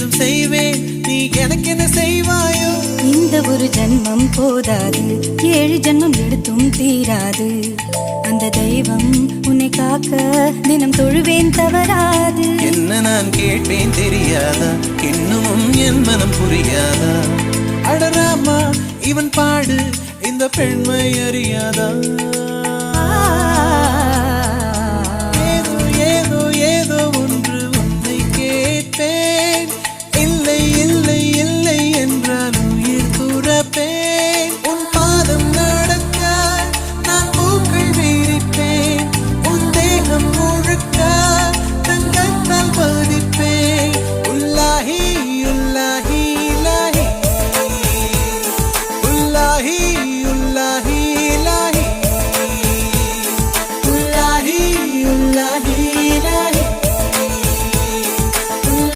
இன்னும் செய்வேன், நீ எனக்கு என்ன செய்வாயோ? இந்த ஒரு ஜன்மம் போதாது, 7 ஜன்மம் எடுத்தும் தீராது. அந்த தெய்வம் உன்னை காக்க தினம் தொழுவேன், தவறாது. என்ன நான் கேட்பேன் தெரியாதா, இன்னமும் என் மனம் புரியாதா? அடராமா இவன் பாடு இந்த பெண்மை அறியாதா?